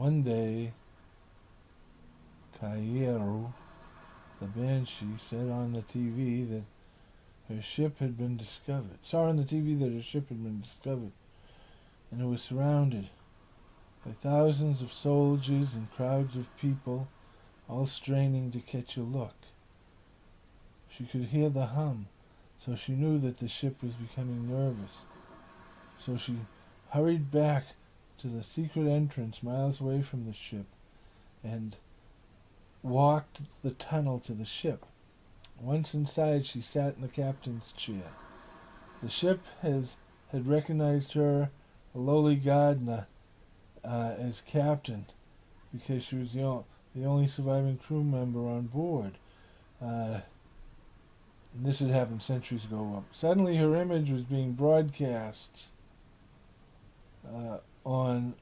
One day, Kaieru, the banshee, said on the TV that her ship had been discovered. Saw on the TV that her ship had been discovered, and it was surrounded by thousands of soldiers and crowds of people, all straining to catch a look. She could hear the hum, so she knew that the ship was becoming nervous. So she hurried back to the secret entrance miles away from the ship and walked the tunnel to the ship. Once inside, she sat in the captain's chair. The ship had recognized her, a lowly gardener, as captain because she was the only surviving crew member on board. And this had happened centuries ago. Suddenly her image was being broadcast on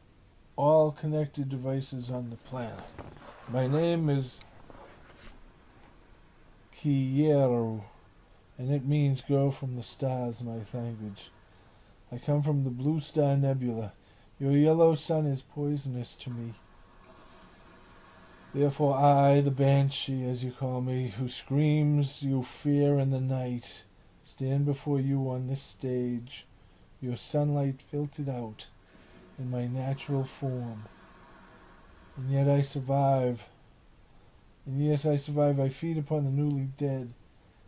all connected devices on the planet. My name is Kieru, and it means girl from the stars in my language. I come from the Blue Star Nebula. Your yellow sun is poisonous to me. Therefore I, the banshee, as you call me, who screams you fear in the night, stand before you on this stage, your sunlight filtered out in my natural form. And yet I survive. And yes, I survive. I feed upon the newly dead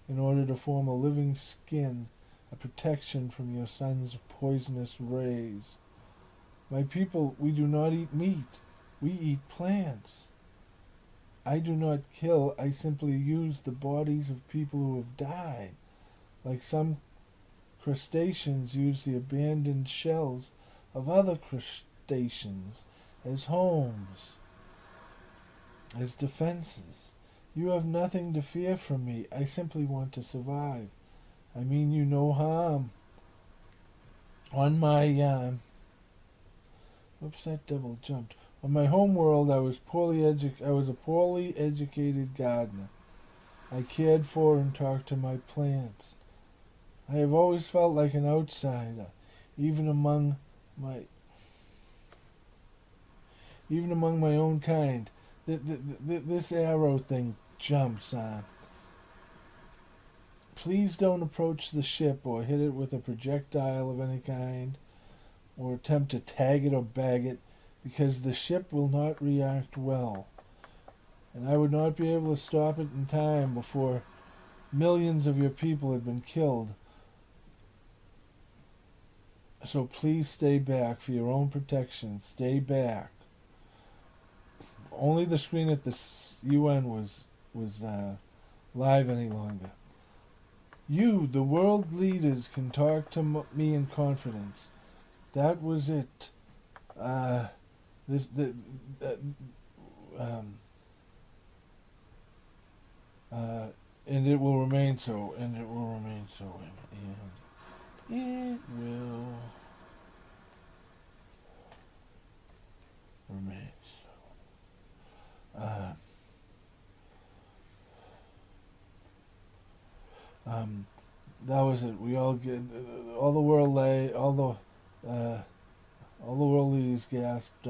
in order to form a living skin, a protection from your sun's poisonous rays. My people, we do not eat meat. We eat plants. I do not kill, I simply use the bodies of people who have died. Like some crustaceans use the abandoned shells of other crustaceans as homes, as defenses. You have nothing to fear from me. I simply want to survive. I mean you no harm. On my, oops, that double jumped. On my home world, I was a poorly educated gardener. I cared for and talked to my plants. I have always felt like an outsider, even among my own kind. This arrow thing jumps on. Please don't approach the ship or hit it with a projectile of any kind, or attempt to tag it or bag it, because the ship will not react well, and I would not be able to stop it in time before millions of your people had been killed. So please stay back for your own protection. Stay back. Only the screen at the UN was live any longer. You, the world leaders, can talk to me in confidence. That was it. And it will remain so, and it will remain so, and it will remain so. That was it. We all get all the world leaders gasped,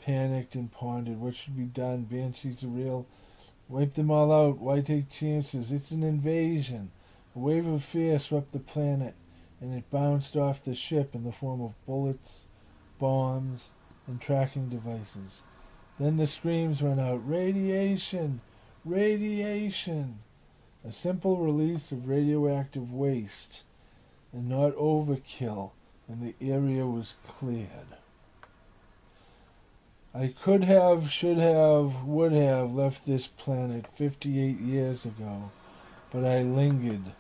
panicked, and pondered. What should be done? Banshees are real. Wipe them all out. Why take chances? It's an invasion. A wave of fear swept the planet, and it bounced off the ship in the form of bullets, bombs, and tracking devices. Then the screams went out. Radiation! Radiation! A simple release of radioactive waste, and not overkill, and the area was cleared. I could have, should have, would have left this planet 58 years ago, but I lingered,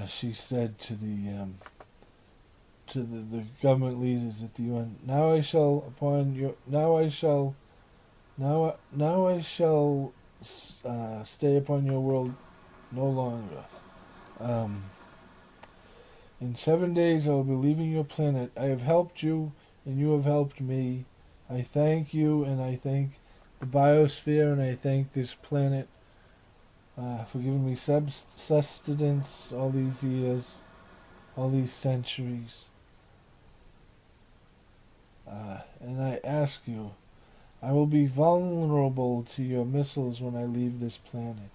she said to the government leaders at the UN. Now I shall stay upon your world no longer. In 7 days I will be leaving your planet. I have helped you, and you have helped me. I thank you, and I thank the biosphere, and I thank this planet for giving me sustenance all these years, all these centuries. And I ask you, I will be vulnerable to your missiles when I leave this planet.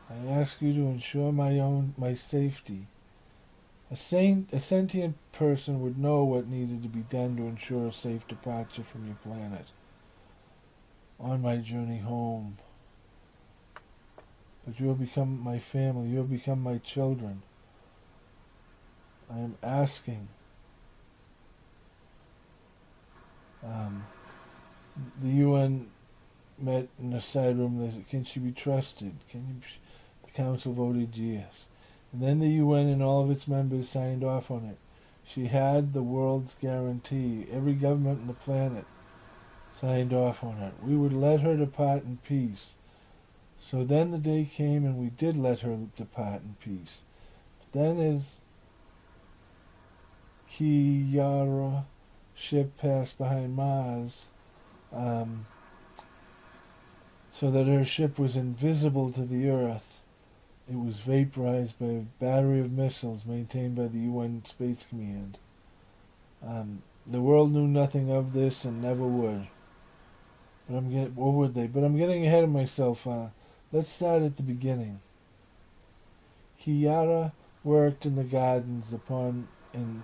I ask you to ensure my safety. A sentient person would know what needed to be done to ensure a safe departure from your planet. On my journey home. But you have become my family. You have become my children. I am asking. The UN met in a side room. They said, can she be trusted? The council voted yes. And then the UN and all of its members signed off on it. She had the world's guarantee. Every government on the planet signed off on it. We would let her depart in peace. So then the day came and we did let her depart in peace. But then as Kiara ship passed behind Mars, so that her ship was invisible to the Earth, it was vaporized by a battery of missiles maintained by the UN Space Command. The world knew nothing of this and never would. Or would they? But I'm getting ahead of myself. Let's start at the beginning. Kiara worked in the gardens upon an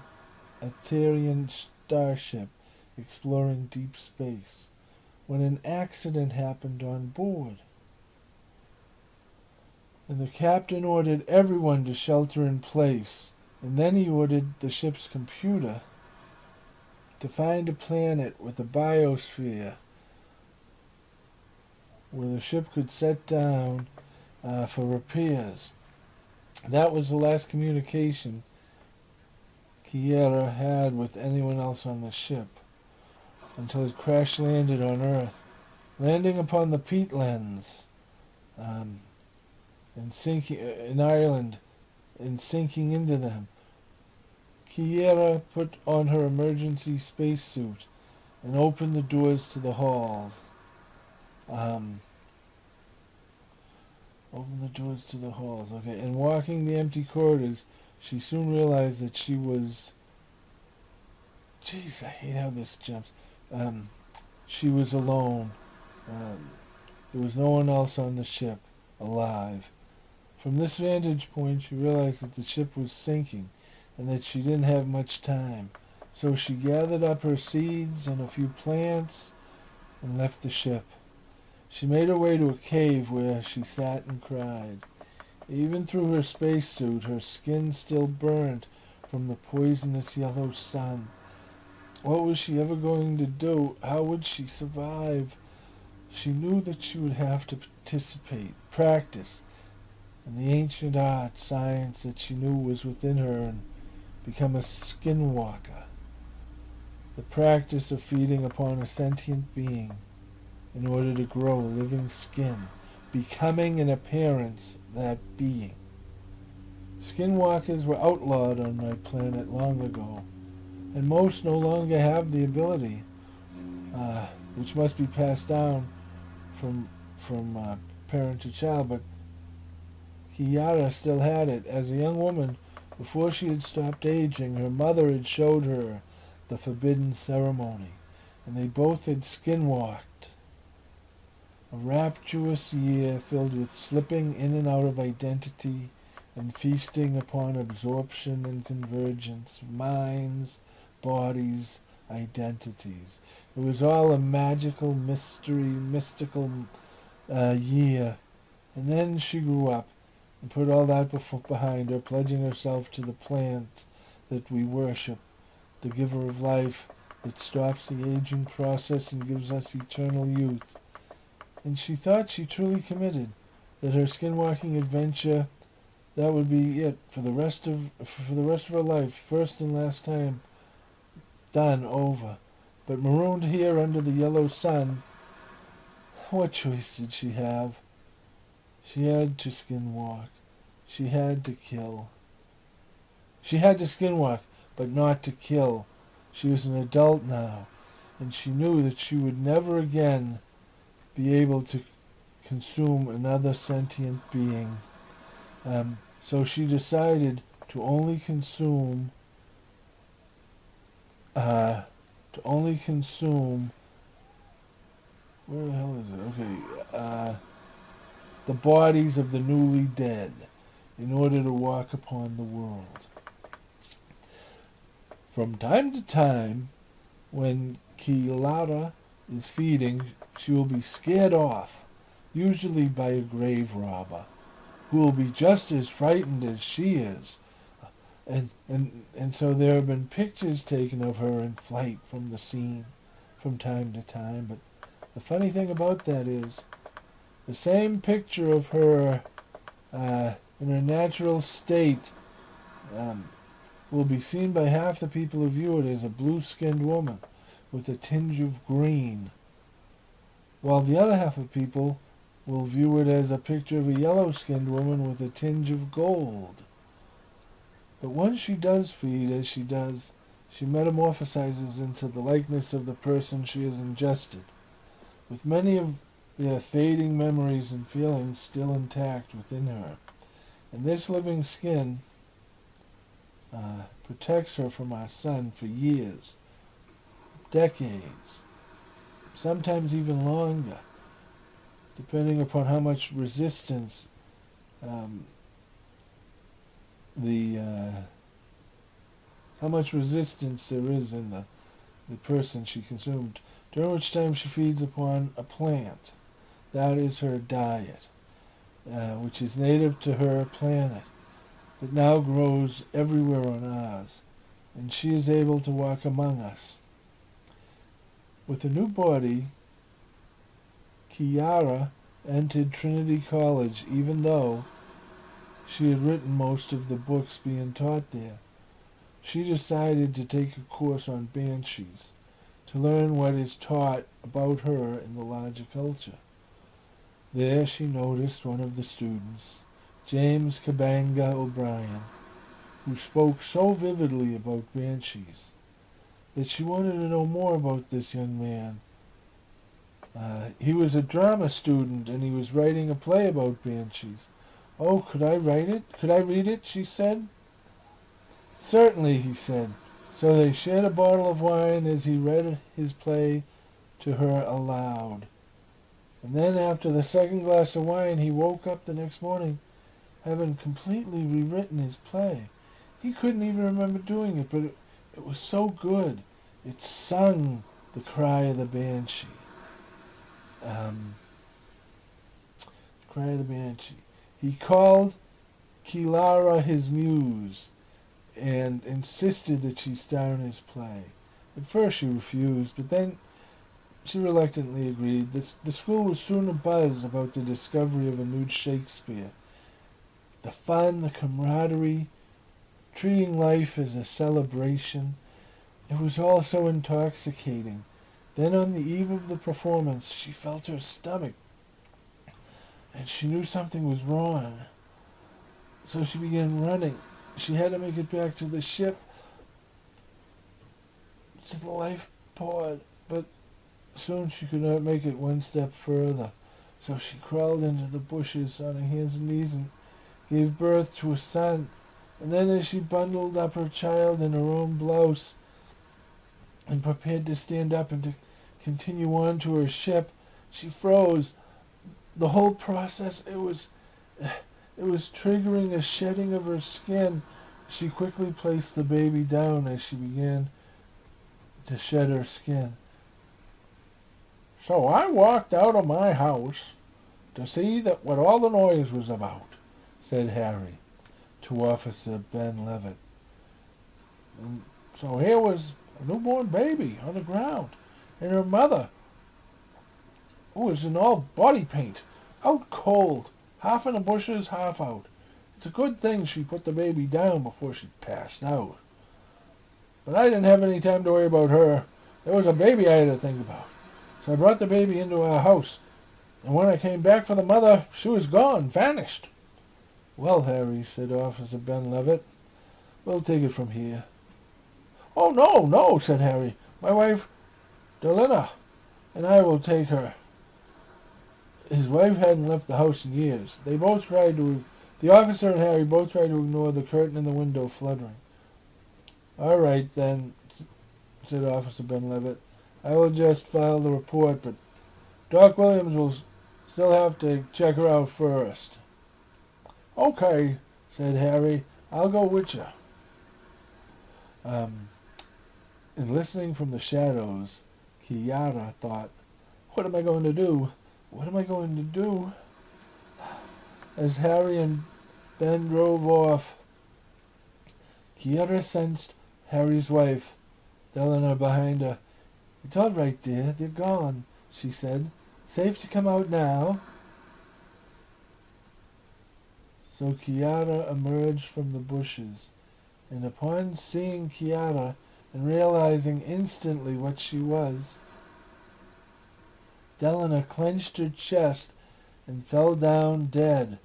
Aetherian starship exploring deep space when an accident happened on board. And the captain ordered everyone to shelter in place, and then he ordered the ship's computer to find a planet with a biosphere where the ship could set down for repairs. That was the last communication Kiera had with anyone else on the ship until it crash landed on Earth, landing upon the peatlands and sinking in Ireland and sinking into them. Kiera put on her emergency spacesuit and opened the doors to the halls. Open the doors to the halls. Okay, and walking the empty corridors, she soon realized that she was... Jeez, I hate how this jumps. She was alone. There was no one else on the ship, alive. From this vantage point, she realized that the ship was sinking and that she didn't have much time. So she gathered up her seeds and a few plants and left the ship. She made her way to a cave where she sat and cried. Even through her spacesuit, her skin still burned from the poisonous yellow sun. What was she ever going to do? How would she survive? She knew that she would have to practice, in the ancient art, science that she knew was within her and become a skinwalker. The practice of feeding upon a sentient being in order to grow living skin, becoming in appearance that being. Skinwalkers were outlawed on my planet long ago, and most no longer have the ability, which must be passed down from parent to child, but Kiara still had it. As a young woman, before she had stopped aging, her mother had showed her the forbidden ceremony, and they both had skinwalked. A rapturous year filled with slipping in and out of identity and feasting upon absorption and convergence of minds, bodies, identities. It was all a mystical year. And then she grew up and put all that behind her, pledging herself to the plant that we worship, the giver of life that stops the aging process and gives us eternal youth. And she thought she truly committed, that her skinwalking adventure, that would be it for the rest of her life, first and last time, done, over. But marooned here under the yellow sun, what choice did she have? She had to skinwalk. She had to kill. She had to skinwalk, but not to kill. She was an adult now, and she knew that she would never again be able to consume another sentient being. So she decided to only consume to only consume, where the hell is it? Okay, the bodies of the newly dead in order to walk upon the world. From time to time, when Kilara is feeding, she will be scared off, usually by a grave robber, who will be just as frightened as she is. And so there have been pictures taken of her in flight from the scene from time to time. But the funny thing about that is, the same picture of her in her natural state will be seen by half the people who view it as a blue-skinned woman with a tinge of green, while the other half of people will view it as a picture of a yellow-skinned woman with a tinge of gold. But once she does feed, as she does, she metamorphosizes into the likeness of the person she has ingested, with many of their fading memories and feelings still intact within her. And this living skin protects her from our sun for years, decades, sometimes even longer, depending upon how much resistance how much resistance there is in the person she consumed, during which time she feeds upon a plant. That is her diet, which is native to her planet, that now grows everywhere on ours, and she is able to walk among us. With a new body, Kiara entered Trinity College, even though she had written most of the books being taught there. She decided to take a course on banshees, to learn what is taught about her in the larger culture. There she noticed one of the students, James Kabanga O'Brien, who spoke so vividly about banshees that she wanted to know more about this young man. He was a drama student, and he was writing a play about banshees. "Oh, could I write it? Could I read it?" she said. "Certainly," he said. So they shared a bottle of wine as he read his play to her aloud. And then after the second glass of wine, he woke up the next morning, having completely rewritten his play. He couldn't even remember doing it, but it was so good. It sung the cry of the banshee. Cry of the banshee. He called Kilara his muse and insisted that she star in his play. At first she refused, but then she reluctantly agreed. The school was soon abuzz about the discovery of a new Shakespeare. The fun, the camaraderie, treating life as a celebration. It was all so intoxicating. Then on the eve of the performance, she felt her stomach, and she knew something was wrong. So she began running. She had to make it back to the ship, to the life pod, but soon she could not make it one step further. So she crawled into the bushes on her hands and knees and gave birth to a son. And then as she bundled up her child in her own blouse and prepared to stand up and to continue on to her ship, she froze. The whole process, it was triggering a shedding of her skin. She quickly placed the baby down as she began to shed her skin. "So I walked out of my house to see what all the noise was about," said Harry to Officer Ben Levitt. "And so here was a newborn baby on the ground, and her mother, who was in all body paint, out cold, half in the bushes, half out. It's a good thing she put the baby down before she passed out. But I didn't have any time to worry about her. There was a baby I had to think about. So I brought the baby into our house, and when I came back for the mother, she was gone, vanished." "Well, Harry," said Officer Ben Levitt, "we'll take it from here." "Oh, no," said Harry. "My wife, Delina, and I will take her." His wife hadn't left the house in years. The officer and Harry both tried to ignore the curtain in the window fluttering. "All right, then," said Officer Ben-Levitt. "I will just file the report, but Doc Williams will still have to check her out first." "Okay," said Harry. "I'll go with you." And listening from the shadows, Kiara thought, "What am I going to do? What am I going to do?" As Harry and Ben drove off, Kiara sensed Harry's wife, Delana, behind her. "It's all right, dear. They're gone," she said. "Safe to come out now." So Kiara emerged from the bushes, and upon seeing Kiara and realizing instantly what she was, Delana clenched her chest and fell down dead.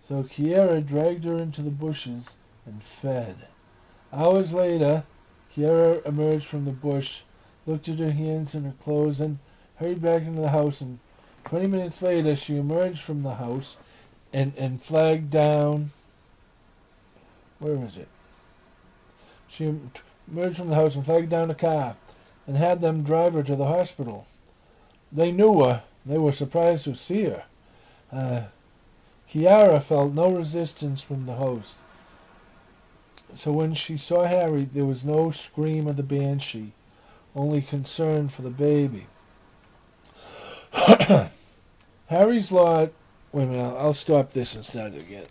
So Kiara dragged her into the bushes and fed. Hours later, Kiara emerged from the bush, looked at her hands and her clothes, and hurried back into the house. And 20 minutes later, she emerged from the house and flagged down. Where is it? She emerged from the house and flagged down a car and had them drive her to the hospital. They knew her. They were surprised to see her. Kiara felt no resistance from the host. So when she saw Harry, there was no scream of the banshee, only concern for the baby. Harry's lot... Wait a minute, I'll stop this and start it again.